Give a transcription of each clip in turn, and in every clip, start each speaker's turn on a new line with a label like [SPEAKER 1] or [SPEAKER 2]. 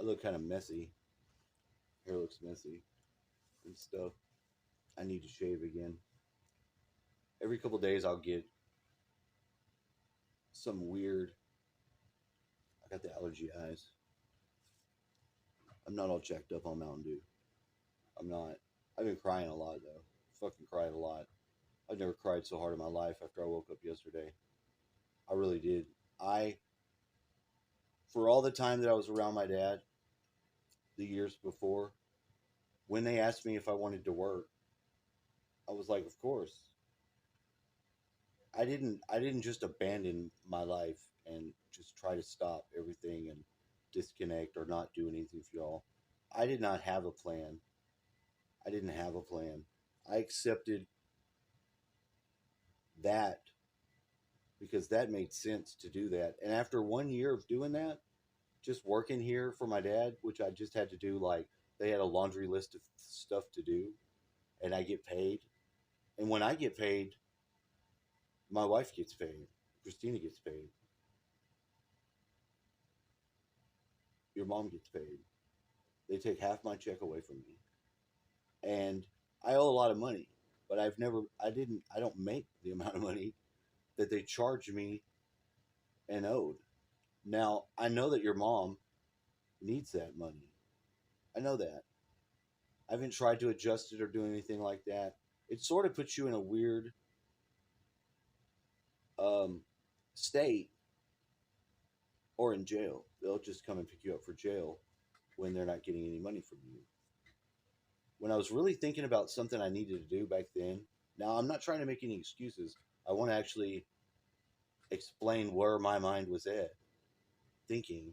[SPEAKER 1] I look kind of messy. Hair looks messy and stuff. I need to shave again. Every couple days I'll get some weird. I got the allergy eyes. I'm not all checked up on Mountain Dew. I'm not. I've been crying a lot though. Fucking cried a lot. I've never cried so hard in my life after I woke up yesterday. I really did. I For all the time that I was around my dad, the years before, when they asked me if I wanted to work, I was like, of course. I didn't just abandon my life and just try to stop everything and disconnect or not do anything for y'all. I did not have a plan. I didn't have a plan. I accepted that because that made sense to do that. And after 1 year of doing that, just working here for my dad, which I just had to do, like, they had a laundry list of stuff to do, and I get paid. And when I get paid, my wife gets paid. Christina gets paid. Your mom gets paid. They take half my check away from me. And I owe a lot of money, but I don't make the amount of money that they charge me and owed. Now, I know that your mom needs that money. I know that. I haven't tried to adjust it or do anything like that. It sort of puts you in a weird um, state or in jail. They'll just come and pick you up for jail when they're not getting any money from you. When I was really thinking about something I needed to do back then, now I'm not trying to make any excuses. I want to actually explain where my mind was at thinking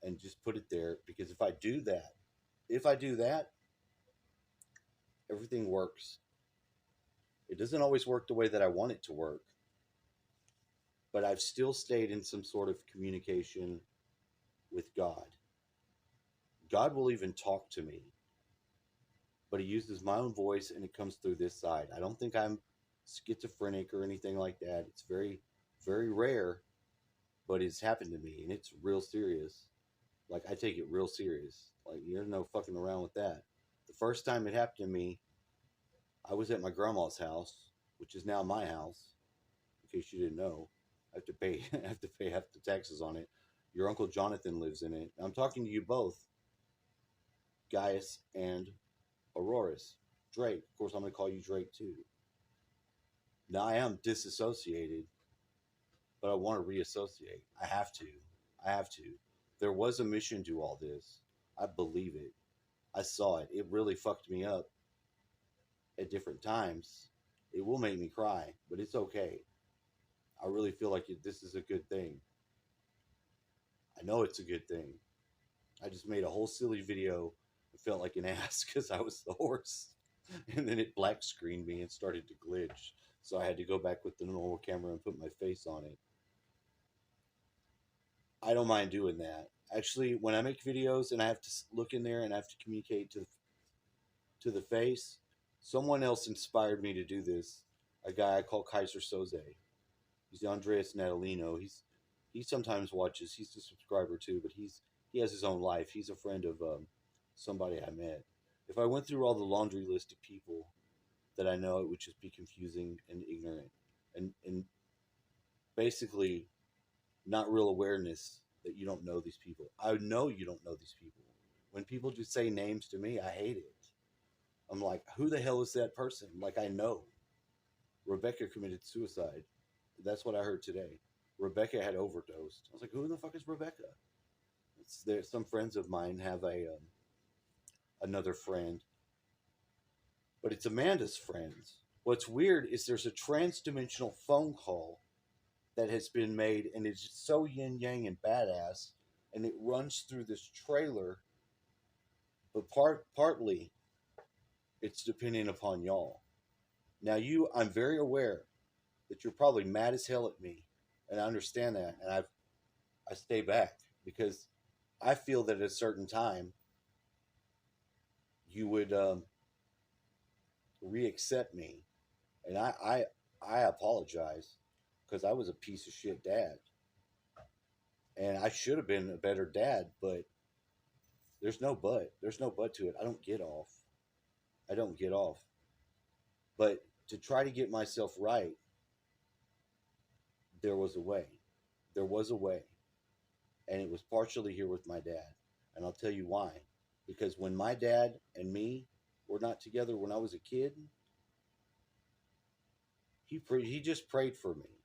[SPEAKER 1] and just put it there because if I do that, everything works. It doesn't always work the way that I want it to work, but I've still stayed in some sort of communication with God. God will even talk to me, but he uses my own voice and it comes through this side. I don't think I'm schizophrenic or anything like that. It's very, very rare, but it's happened to me and it's real serious. Like, I take it real serious. Like, you're no fucking around with that. The first time it happened to me, I was at my grandma's house, which is now my house. In case you didn't know, I have to pay I have to pay half the taxes on it. Your uncle Jonathan lives in it. I'm talking to you both, Gaius and Auroras. Drake. Of course, I'm going to call you Drake too. Now, I am disassociated, but I want to reassociate. I have to. I have to. There was a mission to all this. I believe it. I saw it. It really fucked me up at different times. It will make me cry, but it's okay. I really feel like this is a good thing. I know it's a good thing. I just made a whole silly video and felt like an ass because I was the horse. And then it black screened me and started to glitch. So I had to go back with the normal camera and put my face on it. I don't mind doing that. Actually, when I make videos and I have to look in there and I have to communicate to the face, someone else inspired me to do this. A guy I call Kaiser Soze. He's Andreas Natalino. He sometimes watches. He's a subscriber too, but he has his own life. He's a friend of somebody I met. If I went through all the laundry list of people that I know, it would just be confusing and ignorant, and basically not real awareness that you don't know these people. I know you don't know these people. When people just say names to me, I hate it. I'm like, who the hell is that person? Like, I know. Rebecca committed suicide. That's what I heard today. Rebecca had overdosed. I was like, who the fuck is Rebecca? Some friends of mine have another friend, but it's Amanda's friends. What's weird is there's a trans-dimensional phone call that has been made, and it's so yin yang and badass, and it runs through this trailer, but partly it's depending upon y'all. Now, I'm very aware that you're probably mad as hell at me, and I understand that, and I stay back because I feel that at a certain time you would re-accept me, and I apologize because I was a piece of shit dad, and I should have been a better dad, but There's no but. There's no but to it. I don't get off. I don't get off. But to try to get myself right, there was a way. There was a way. And it was partially here with my dad. And I'll tell you why. Because when my dad and me were not together when I was a kid, he just prayed for me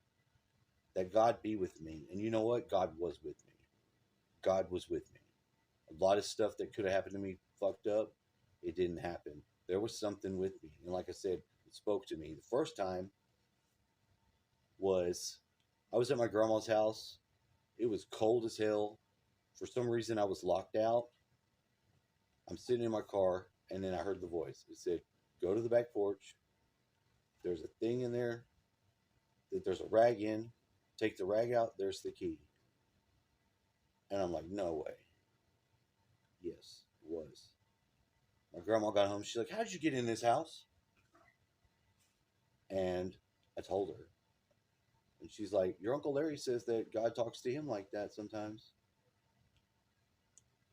[SPEAKER 1] that God be with me. And you know what? God was with me. God was with me. A lot of stuff that could have happened to me fucked up. It didn't happen. There was something with me. And like I said, it spoke to me. The first time was I was at my grandma's house. It was cold as hell. For some reason, I was locked out. I'm sitting in my car, and then I heard the voice. It said, "Go to the back porch. There's a thing in there that there's a rag in. Take the rag out. There's the key." And I'm like, "No way." Yes, it was. My grandma got home. She's like, "How did you get in this house?" And I told her. And she's like, "Your Uncle Larry says that God talks to him like that sometimes."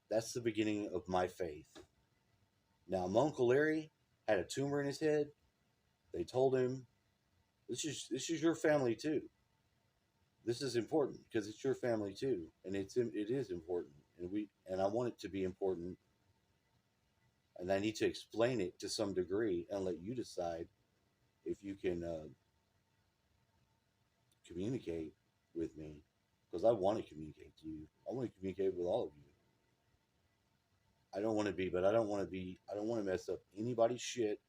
[SPEAKER 1] That's the beginning of my faith. Now, my Uncle Larry had a tumor in his head. They told him, this is your family too. This is important because it's your family too, and it is important, and I want it to be important, and I need to explain it to some degree and let you decide if you can communicate with me, because I want to communicate to you. I want to communicate with all of you. I don't want to be, but I don't want to be. I don't want to mess up anybody's shit.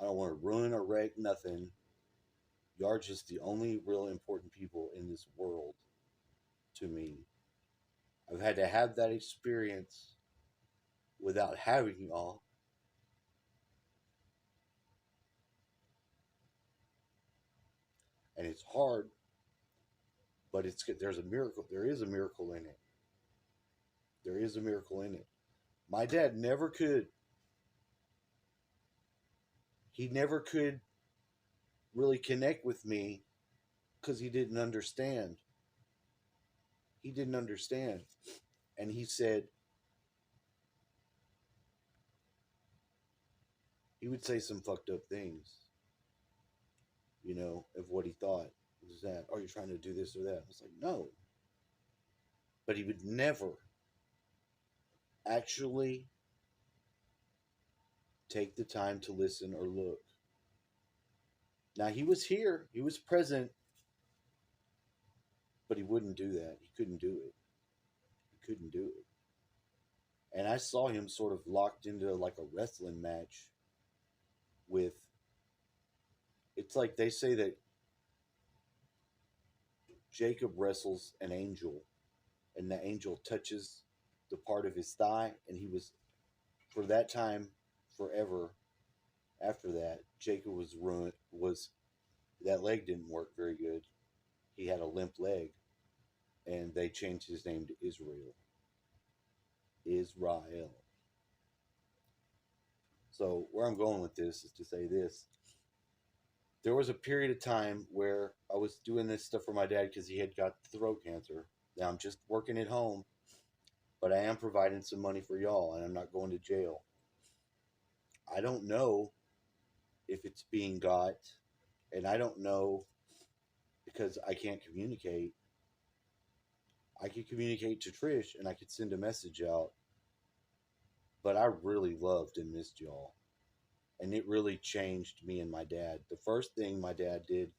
[SPEAKER 1] I don't want to ruin or wreck nothing. Y'all are just the only real important people in this world to me. I've had to have that experience without having y'all. And it's hard, but there's a miracle. There is a miracle in it. There is a miracle in it. My dad never could. He never could really connect with me because he didn't understand. He didn't understand, and he said he would say some fucked up things, of what he thought. Was that, "Oh, you're trying to do this or that?" I was like, "No," but he would never actually take the time to listen or look. Now, he was here, he was present, but he wouldn't do that. He couldn't do it. He couldn't do it. And I saw him sort of locked into like a wrestling match with, it's like they say that Jacob wrestles an angel, and the angel touches the part of his thigh, and he was, for that time, forever after that, Jacob was ruined, that leg didn't work very good. He had a limp leg, and they changed his name to Israel. Israel. So where I'm going with this is to say this. There was a period of time where I was doing this stuff for my dad because he had got throat cancer. Now I'm just working at home, but I am providing some money for y'all, and I'm not going to jail. I don't know if it's being got, and I don't know because I can't communicate. I could communicate to Trish, and I could send a message out, but I really loved and missed y'all. And it really changed me and my dad. The first thing my dad did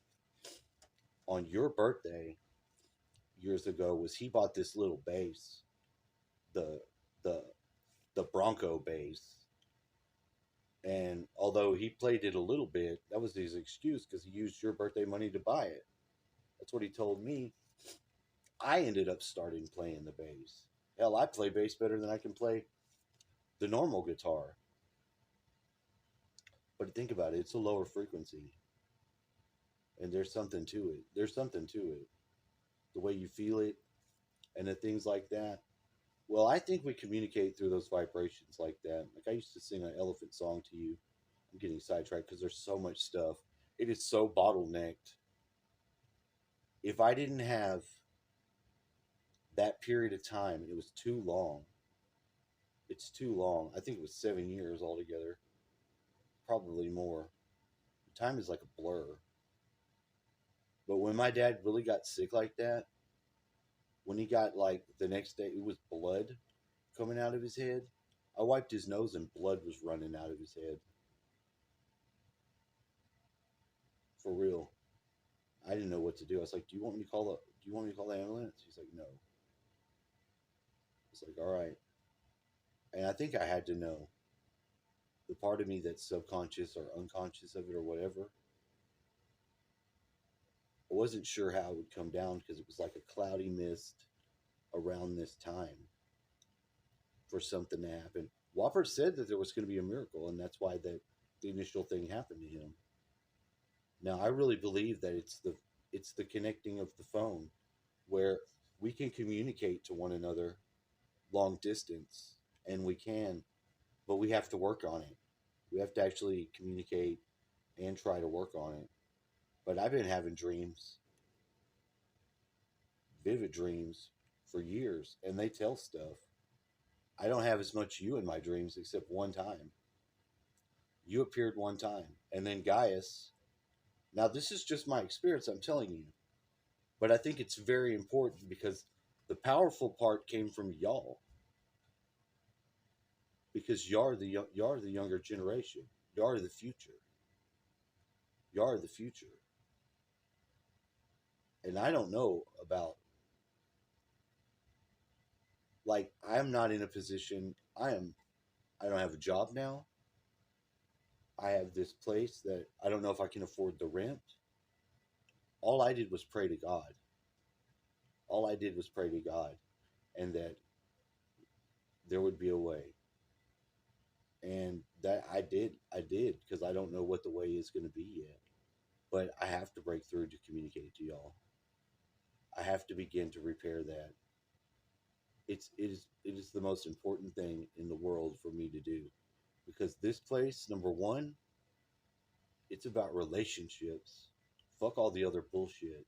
[SPEAKER 1] on your birthday years ago was he bought this little bass, the the the Bronco bass. And although he played it a little bit, that was his excuse because he used your birthday money to buy it. That's what he told me. I ended up starting playing the bass. Hell, I play bass better than I can play the normal guitar. But think about it, it's a lower frequency. And there's something to it. There's something to it. The way you feel it and the things like that. Well, I think we communicate through those vibrations like that. Like I used to sing an elephant song to you. I'm getting sidetracked because there's so much stuff. It is so bottlenecked. If I didn't have that period of time, it was too long. It's too long. I think it was 7 years altogether, probably more. Time is like a blur. But when my dad really got sick like that, when he got like the next day, it was blood coming out of his head. I wiped his nose and blood was running out of his head. For real. I didn't know what to do. I was like, Do you want me to call the ambulance?" He's like, "No." It's like, "All right." And I think I had to know. The part of me that's subconscious or unconscious of it or whatever, I wasn't sure how it would come down because it was like a cloudy mist around this time for something to happen. Wofford said that there was going to be a miracle, and that's why the initial thing happened to him. Now, I really believe that it's the connecting of the phone where we can communicate to one another long distance, and we can, but we have to work on it. We have to actually communicate and try to work on it. But I've been having dreams, vivid dreams, for years, and they tell stuff. I don't have as much you in my dreams except one time. You appeared one time, and then Gaius. Now, this is just my experience, I'm telling you, but I think it's very important because the powerful part came from y'all, because you're the younger generation. You're the future. You're the future. And I don't know about, like, I'm not in a position. I don't have a job now. I have this place that I don't know if I can afford the rent. All I did was pray to God. All I did was pray to God, and that there would be a way. And that I did, because I don't know what the way is going to be yet. But I have to break through to communicate to y'all. I have to begin to repair that. It is the most important thing in the world for me to do, because this place, number one, it's about relationships. Fuck all the other bullshit.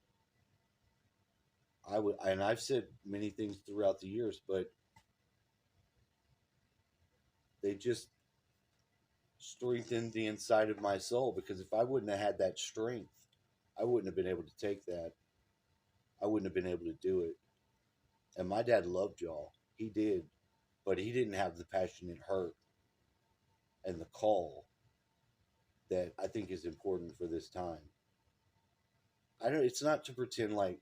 [SPEAKER 1] And I've said many things throughout the years, but they just strengthened the inside of my soul, because if I wouldn't have had that strength, I wouldn't have been able to take that. I wouldn't have been able to do it. And my dad loved y'all. He did. But he didn't have the passionate hurt and the call that I think is important for this time. I don't It's not to pretend like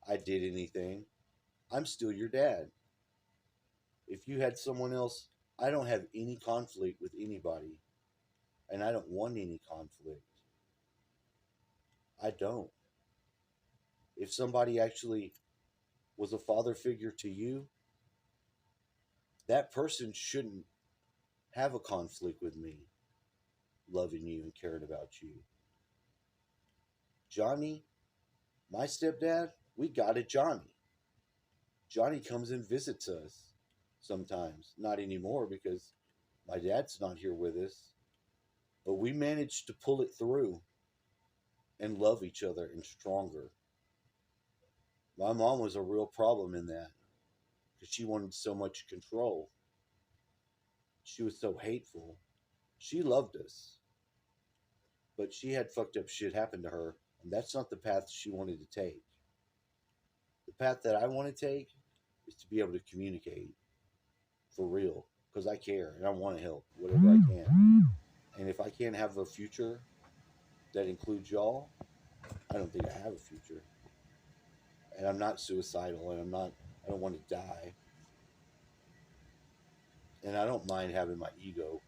[SPEAKER 1] I did anything. I'm still your dad. If you had someone else, I don't have any conflict with anybody, and I don't want any conflict. I don't. If somebody actually was a father figure to you, that person shouldn't have a conflict with me loving you and caring about you. Johnny, my stepdad, we got it, Johnny. Johnny comes and visits us sometimes. Not anymore because my dad's not here with us. But we managed to pull it through and love each other and stronger. My mom was a real problem in that because she wanted so much control. She was so hateful. She loved us, but she had fucked up shit happen to her, and that's not the path she wanted to take. The path that I want to take is to be able to communicate for real, because I care and I want to help whatever I can. And if I can't have a future that includes y'all, I don't think I have a future. And I'm not suicidal, and I don't want to die. And I don't mind having my ego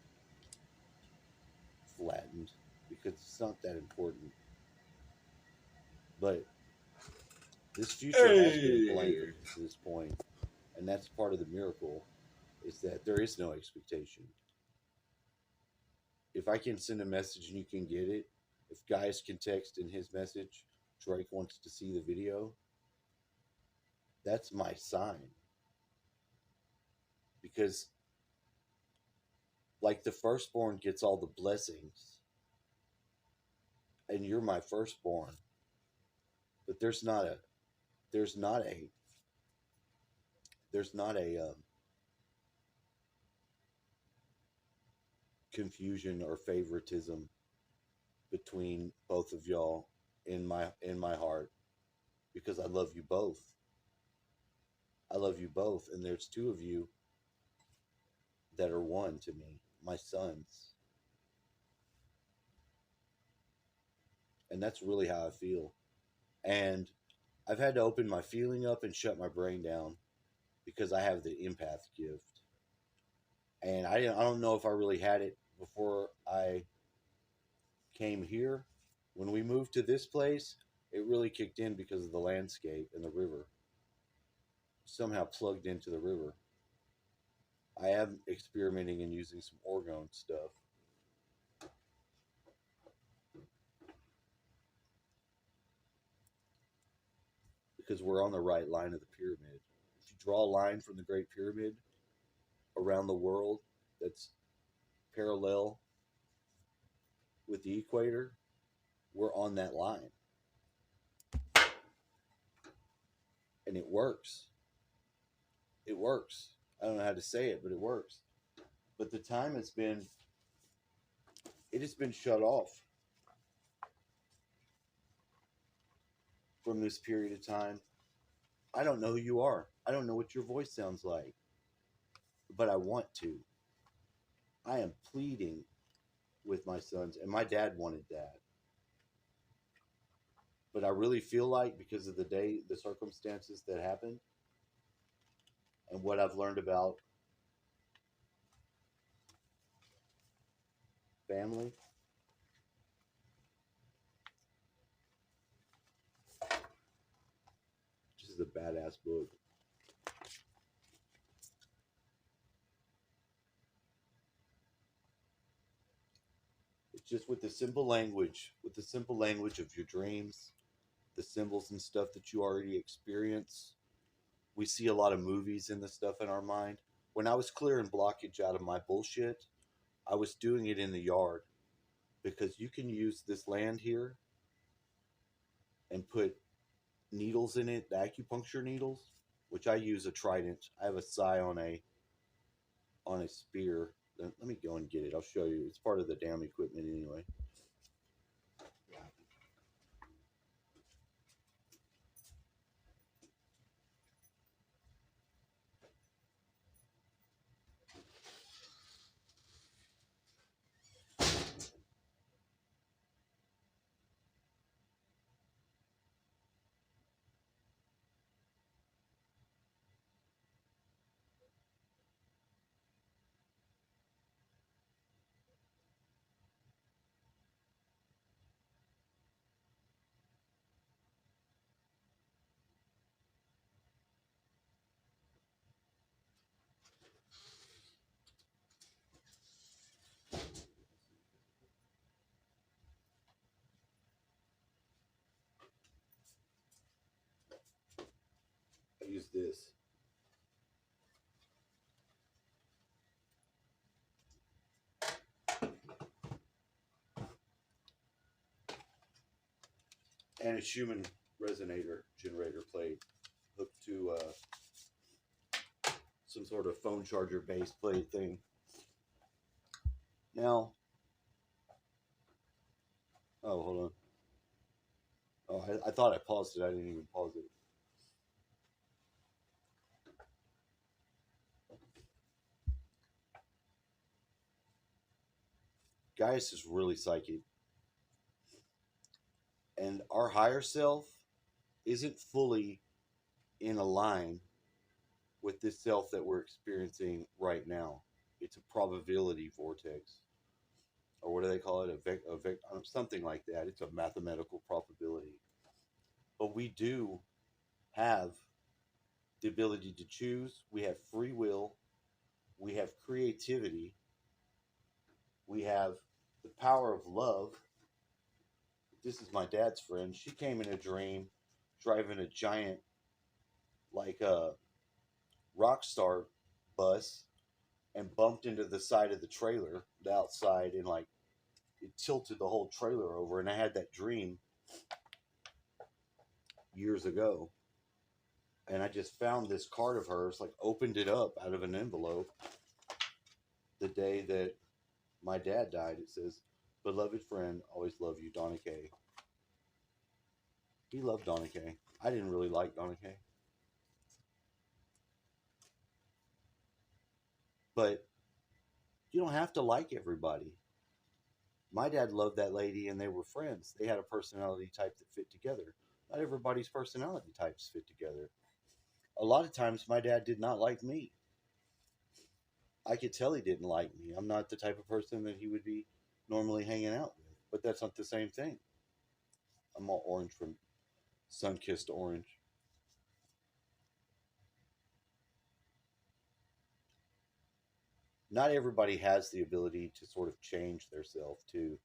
[SPEAKER 1] flattened because it's not that important. But this future has been blanketed to this point, and that's part of the miracle, is that there is no expectation. If I can send a message and you can get it, if guys can text in his message, Drake wants to see the video, that's my sign. Because, like, the firstborn gets all the blessings, and you're my firstborn, but there's not a there's not a confusion or favoritism between both of y'all in my heart, because I love you both. I love you both, and there's two of you that are one to me, my sons. And that's really how I feel. And I've had to open my feeling up and shut my brain down because I have the empath gift. And I don't know if I really had it before I came here. When we moved to this place, it really kicked in because of the landscape and the river. Somehow plugged into the river. I am experimenting and using some orgone stuff. Because we're on the right line of the pyramid. If you draw a line from the Great Pyramid around the world that's parallel with the equator, we're on that line. And it works. It works. I don't know how to say it, but it works. But the time it has been shut off from this period of time. I don't know who you are. I don't know what your voice sounds like, but I want to. I am pleading with my sons, and my dad wanted that. But I really feel like, because of the circumstances that happened, and what I've learned about family, this is a badass book. It's just with the simple language of your dreams, the symbols and stuff that you already experience. We see a lot of movies and the stuff in our mind. When I was clearing blockage out of my bullshit, I was doing it in the yard, because you can use this land here and put needles in it, the acupuncture needles, which I use a trident. I have a sai on a spear. Let me go and get it. I'll show you. It's part of the damn equipment anyway. I use this. And a Schumann resonator generator plate hooked to some sort of phone charger base plate thing. Now, oh, hold on. Oh, I thought I paused it. I didn't even pause it. Gaius is really psychic. And our higher self isn't fully in a line with this self that we're experiencing right now. It's a probability vortex, or what do they call it? Something like that. It's a mathematical probability. But we do have the ability to choose. We have free will. We have creativity. We have the power of love. This is my dad's friend. She came in a dream driving a giant, like a rock star bus, and bumped into the side of the trailer, the outside, and like it tilted the whole trailer over. And I had that dream years ago. And I just found this card of hers, like opened it up out of an envelope the day that my dad died, it says, "Beloved friend, always love you, Donna Kay." He loved Donna Kay. I didn't really like Donna Kay, but you don't have to like everybody. My dad loved that lady, and they were friends. They had a personality type that fit together. Not everybody's personality types fit together. A lot of times, my dad did not like me. I could tell he didn't like me. I'm not the type of person that he would be normally hanging out with. But that's not the same thing. I'm all orange from sun kissed orange. Not everybody has the ability to sort of change their self too.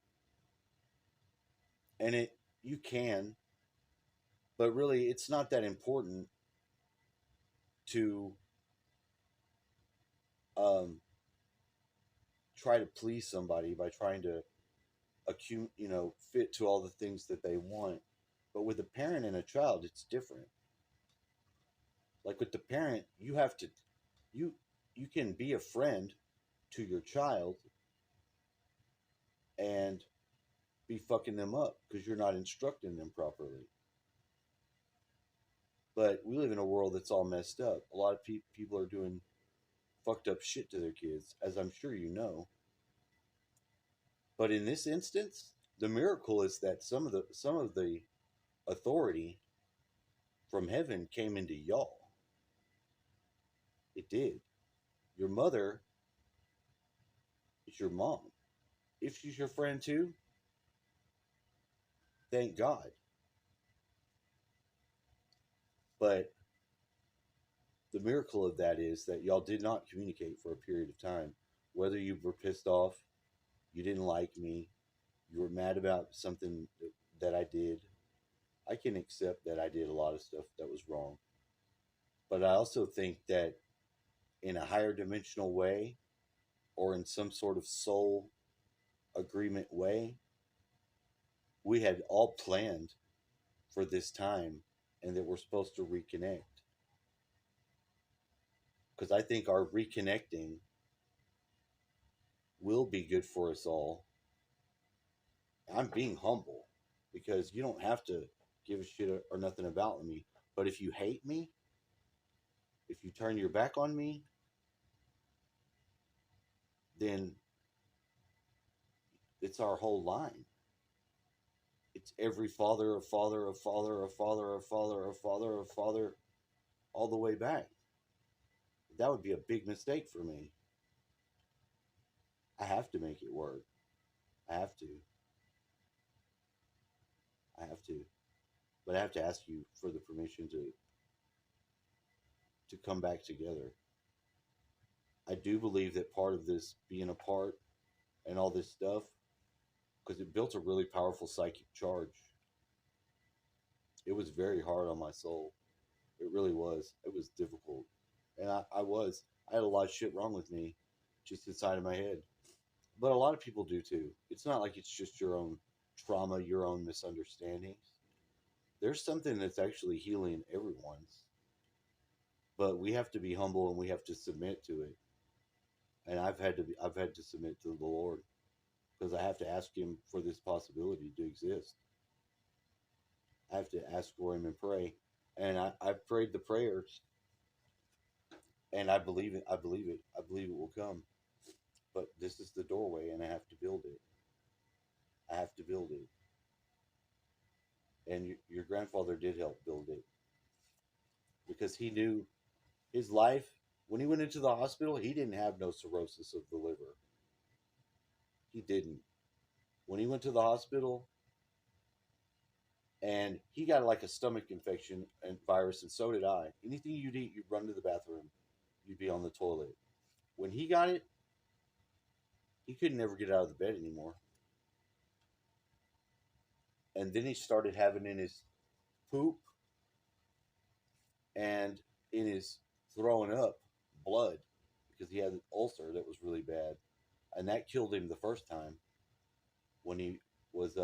[SPEAKER 1] And it you can, but really it's not that important to um, try to please somebody by trying to fit to all the things that they want. But with a parent and a child, it's different. Like with the parent, you you can be a friend to your child and be fucking them up because you're not instructing them properly. But we live in a world that's all messed up. A lot of people are doing fucked up shit to their kids, as I'm sure you know. But in this instance, the miracle is that some of the authority from heaven came into y'all. It did. Your mother is your mom. If she's your friend too, thank God. But the miracle of that is that y'all did not communicate for a period of time. Whether you were pissed off, you didn't like me, you were mad about something that I did. I can accept that I did a lot of stuff that was wrong. But I also think that in a higher dimensional way or in some sort of soul agreement way, we had all planned for this time and that we're supposed to reconnect. Because I think our reconnecting will be good for us all. I'm being humble because you don't have to give a shit or nothing about me. But if you hate me, if you turn your back on me, then it's our whole line. It's every father of father of father of father of father of father of father all the way back. That would be a big mistake for me. I have to make it work. I have to. I have to. But I have to ask you for the permission to come back together. I do believe that part of this being apart and all this stuff, because it built a really powerful psychic charge. It was very hard on my soul. It really was. It was difficult. And I had a lot of shit wrong with me just inside of my head. But a lot of people do too. It's not like it's just your own trauma, your own misunderstandings. There's something that's actually healing everyone's. But we have to be humble and we have to submit to it. And I've had to submit to the Lord because I have to ask him for this possibility to exist. I have to ask for him and pray. And I've prayed the prayers and I believe it. I believe it. I believe it will come. But this is the doorway and I have to build it. I have to build it. And your grandfather did help build it because he knew his life. When he went into the hospital, he didn't have no cirrhosis of the liver. He didn't. When he went to the hospital, and he got like a stomach infection and virus, and so did I. Anything you'd eat, you'd run to the bathroom, you'd be on the toilet. When he got it, he couldn't ever get out of the bed anymore. And then he started having in his poop and in his throwing up blood because he had an ulcer that was really bad. And that killed him the first time when he was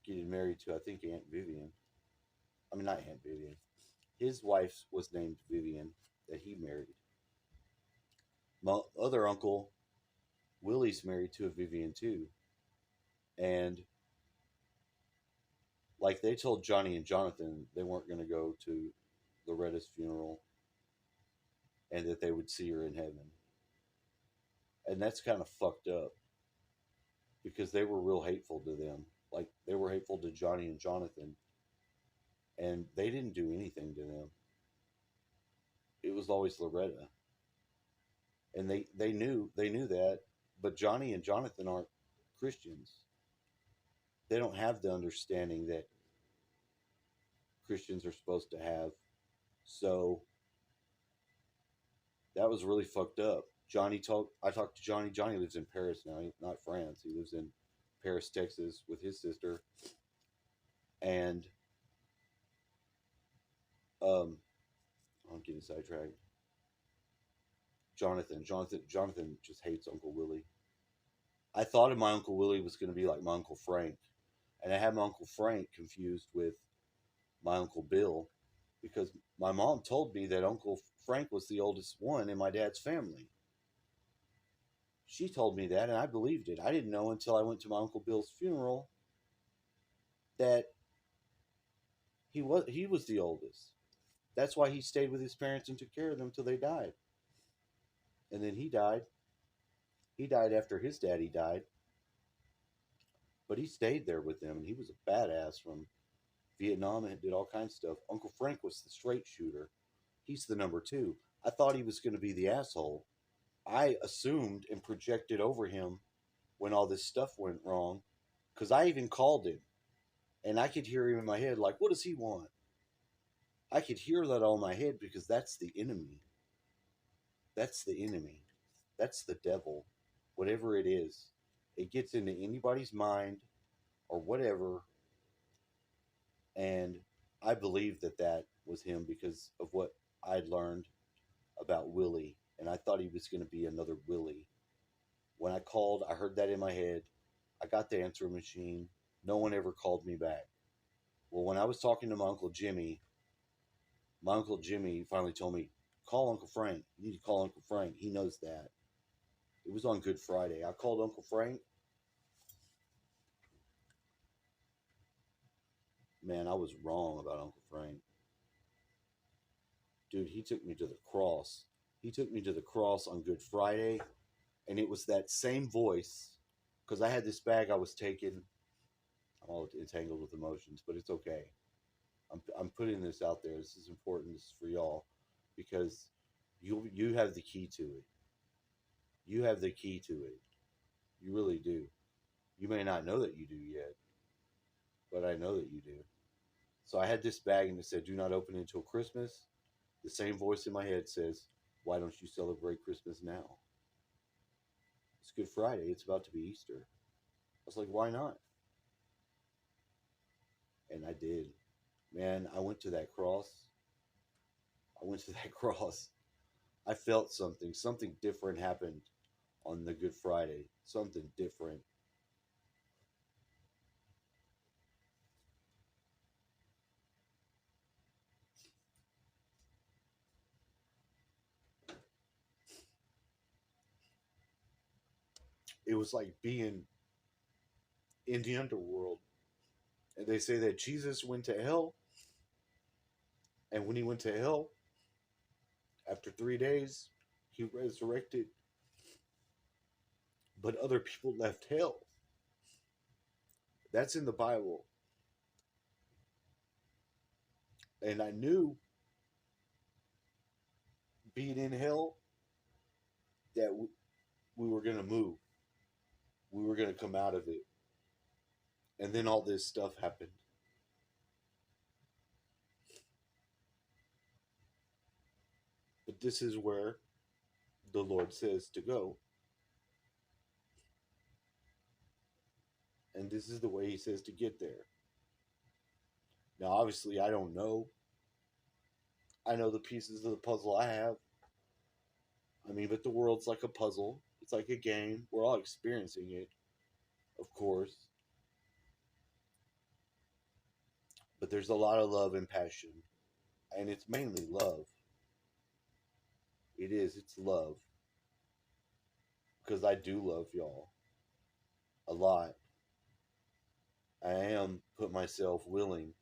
[SPEAKER 1] getting married to, I think, Aunt Vivian. I mean, not Aunt Vivian. His wife was named Vivian that he married. My other uncle Willie's married to a Vivian too, and like they told Johnny and Jonathan they weren't going to go to Loretta's funeral and that they would see her in heaven. And that's kind of fucked up because they were real hateful to them. Like they were hateful to Johnny and Jonathan, and they didn't do anything to them. It was always Loretta, and they knew that. But Johnny and Jonathan aren't Christians. They don't have the understanding that Christians are supposed to have. So that was really fucked up. I talked to Johnny. Johnny lives in Paris now, not France. He lives in Paris, Texas, with his sister. And I'm getting sidetracked. Jonathan just hates Uncle Willie. I thought of my Uncle Willie was going to be like my Uncle Frank, and I had my Uncle Frank confused with my Uncle Bill because my mom told me that Uncle Frank was the oldest one in my dad's family. She told me that, and I believed it. I didn't know until I went to my Uncle Bill's funeral that he was the oldest. That's why he stayed with his parents and took care of them till they died. And then he died. He died after his daddy died, but he stayed there with them, and he was a badass from Vietnam and did all kinds of stuff. Uncle Frank was the straight shooter. He's the number two. I thought he was going to be the asshole. I assumed and projected over him when all this stuff went wrong, because I even called him, and I could hear him in my head, like, what does he want? I could hear that all in my head because that's the enemy. That's the enemy. That's the devil. Whatever it is, it gets into anybody's mind or whatever. And I believe that that was him because of what I'd learned about Willie. And I thought he was going to be another Willie. When I called, I heard that in my head. I got the answering machine. No one ever called me back. Well, when I was talking to my Uncle Jimmy finally told me, call Uncle Frank. You need to call Uncle Frank. He knows that. It was on Good Friday. I called Uncle Frank. Man, I was wrong about Uncle Frank. Dude, he took me to the cross. He took me to the cross on Good Friday, and it was that same voice. Because I had this bag I was taking. I'm all entangled with emotions, but it's okay. I'm putting this out there. This is important. This is for y'all because you have the key to it. You have the key to it. You really do. You may not know that you do yet, but I know that you do. So I had this bag and it said, "Do not open it until Christmas." The same voice in my head says, "Why don't you celebrate Christmas now? It's Good Friday. It's about to be Easter." I was like, "Why not?" And I did. Man, I went to that cross. I went to that cross. I felt something. Something different happened on the Good Friday. Something different. It was like being in the underworld. And they say that Jesus went to hell. And when he went to hell, after 3 days, he resurrected. But other people left hell. That's in the Bible. And I knew being in hell that we were going to move. We were going to come out of it. And then all this stuff happened. But this is where the Lord says to go. And this is the way he says to get there. Now, obviously, I don't know. I know the pieces of the puzzle I have. I mean, but the world's like a puzzle. It's like a game. We're all experiencing it, of course. But there's a lot of love and passion. And it's mainly love. It is. It's love. because I do love y'all a lot. I am put myself willing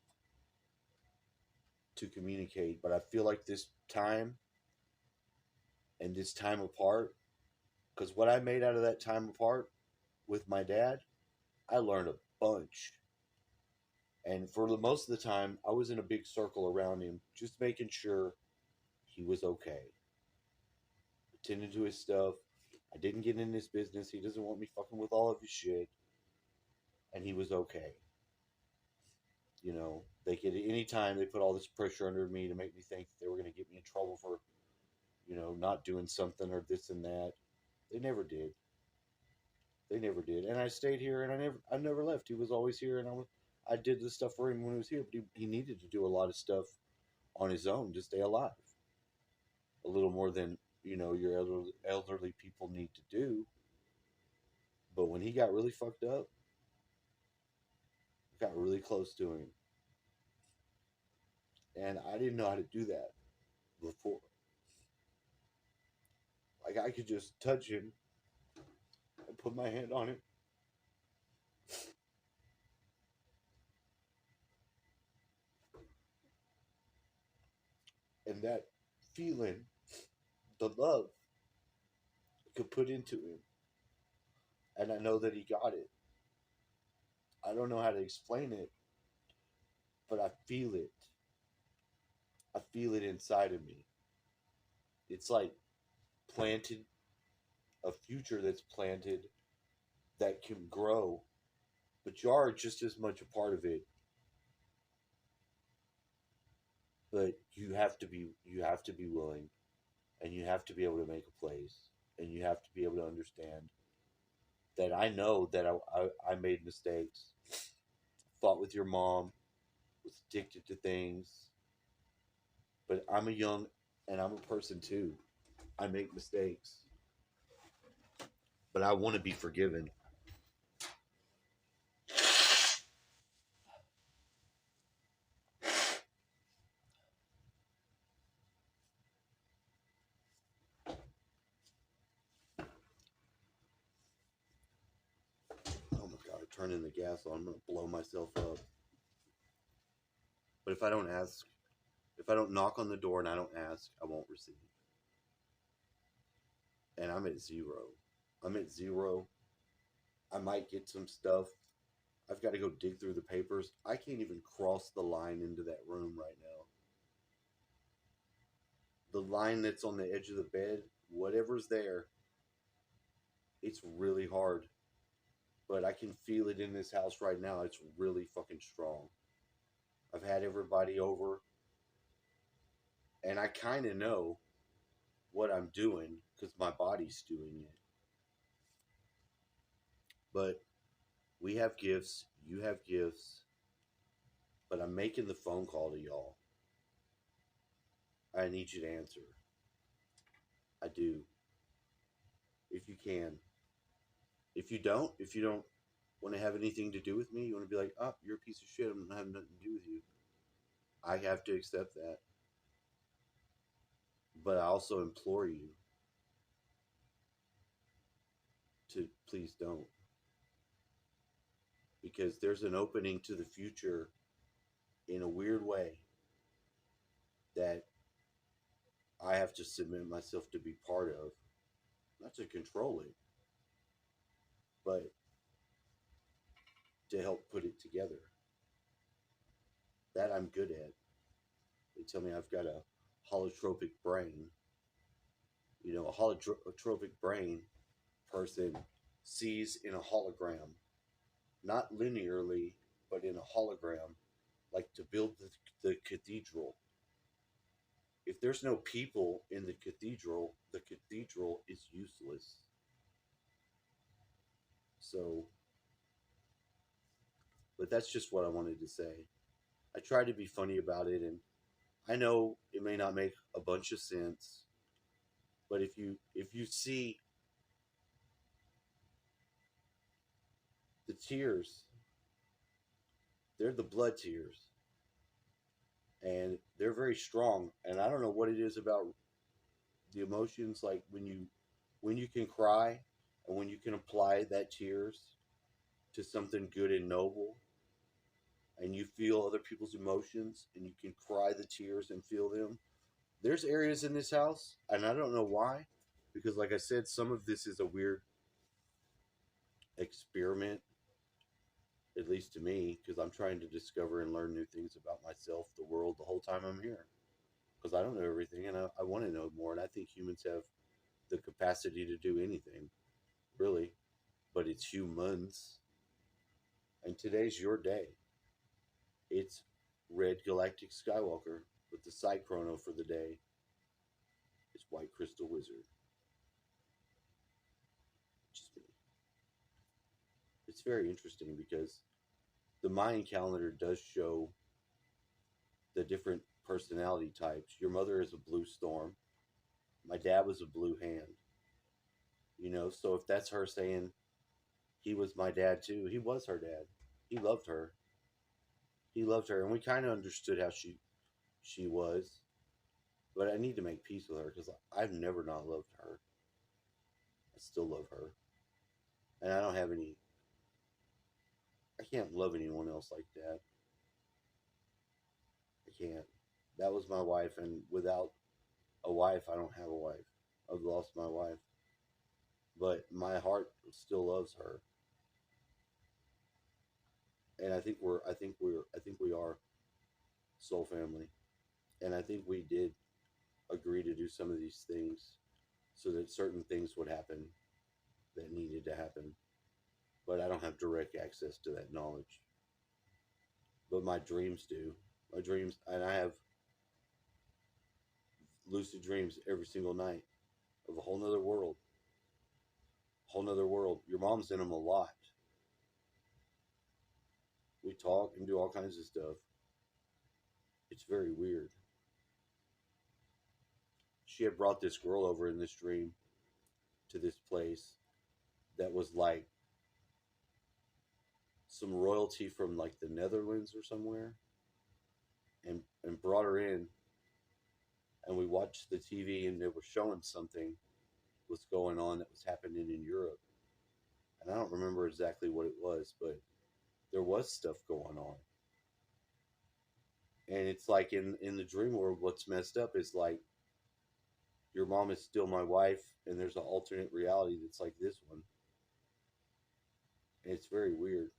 [SPEAKER 1] to communicate, but I feel like this time and this time apart, because what I made out of that time apart with my dad, I learned a bunch. And for the most of the time, I was in a big circle around him, just making sure he was okay, attending to his stuff. I didn't get in his business. He doesn't want me fucking with all of his shit, and he was okay. You know, they could any time they put all this pressure under me to make me think they were going to get me in trouble for, not doing something or this and that. They never did. They never did. And I stayed here, and I never left. He was always here, and I did this stuff for him when he was here. But he needed to do a lot of stuff on his own to stay alive, a little more than your elderly people need to do. But when he got really fucked up, I got really close to him, and I didn't know how to do that before. Like I could just touch him and put my hand on him, and that feeling, the love, I could put into him, and I know that he got it. I don't know how to explain it, but I feel it. I feel it inside of me. It's like planted a future that's planted that can grow, but you are just as much a part of it. But you have to be willing, and you have to be able to make a place, and you have to be able to understand that I know that I made mistakes, fought with your mom, was addicted to things, but I'm a young and I'm a person too. I make mistakes, but I want to be forgiven. Oh my god, turning the gas on, I'm gonna blow myself up. But if I don't knock on the door and I don't ask, I won't receive. And I'm at zero. I'm at zero. I might get some stuff. I've got to go dig through the papers. I can't even cross the line into that room right now. The line that's on the edge of the bed, whatever's there, it's really hard. But I can feel it in this house right now. It's really fucking strong. I've had everybody over, and I kind of know what I'm doing because my body's doing it. But we have gifts, you have gifts, but I'm making the phone call to y'all. I need you to answer. I do, if you can. If you don't want to have anything to do with me, you want to be like, oh, you're a piece of shit. I'm not having nothing to do with you. I have to accept that. But I also implore you to please don't. Because there's an opening to the future in a weird way that I have to submit myself to be part of, not to control it, but to help put it together. That I'm good at. They tell me I've got a holotropic brain. A holotropic brain person sees in a hologram, not linearly, but in a hologram, like to build the cathedral. If there's no people in the cathedral is useless. So, but that's just what I wanted to say. I try to be funny about it, and I know it may not make a bunch of sense, but if you see the tears, they're the blood tears, and they're very strong. And I don't know what it is about the emotions, like when you can cry And when you can apply that tears to something good and noble, and you feel other people's emotions, and you can cry the tears and feel them, there's areas in this house, and I don't know why, because like I said, some of this is a weird experiment, at least to me, because I'm trying to discover and learn new things about myself, the world, the whole time I'm here. Because I don't know everything, and I want to know more, and I think humans have the capacity to do anything, really. But it's humans, and today's your day. It's Red Galactic Skywalker, but the side chrono for the day is White Crystal Wizard, which is me. It's very interesting because the Mayan calendar does show the different personality types. Your mother is a blue storm. My dad was a blue hand. So if that's her saying he was my dad too, he was her dad. He loved her. He loved her, and we kind of understood how she was. But I need to make peace with her because I've never not loved her. I still love her, and I don't have any. I can't love anyone else like that. I can't. That was my wife, and without a wife, I don't have a wife. I've lost my wife, but my heart still loves her, and I think we are soul family, and I think we did agree to do some of these things so that certain things would happen that needed to happen. But I don't have direct access to that knowledge. But my dreams do. My dreams, and I have lucid dreams every single night of a whole nother world. Whole nother world. Your mom's in them a lot. We talk and do all kinds of stuff. It's very weird. She had brought this girl over in this dream to this place that was like some royalty from like the Netherlands or somewhere, and brought her in, and we watched the TV, and they were showing something was going on that was happening in Europe, and I don't remember exactly what it was, but there was stuff going on. And it's like in the dream world, what's messed up is like your mom is still my wife, and there's an alternate reality that's like this one, and it's very weird.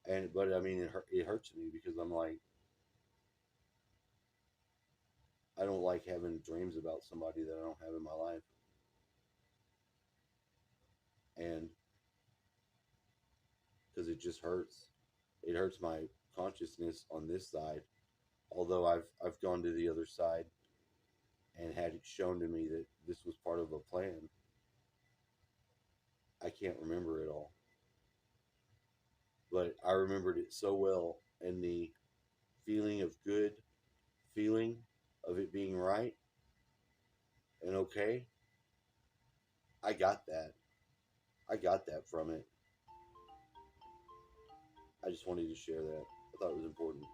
[SPEAKER 1] And but I mean, it hurts me because I'm like, I don't like having dreams about somebody that I don't have in my life, and because it just hurts. It hurts my consciousness on this side. Although I've gone to the other side and had it shown to me that this was part of a plan, I can't remember it all. But I remembered it so well, and the feeling of good, feeling of it being right and okay. I got that. I got that from it. I just wanted to share that. I thought it was important.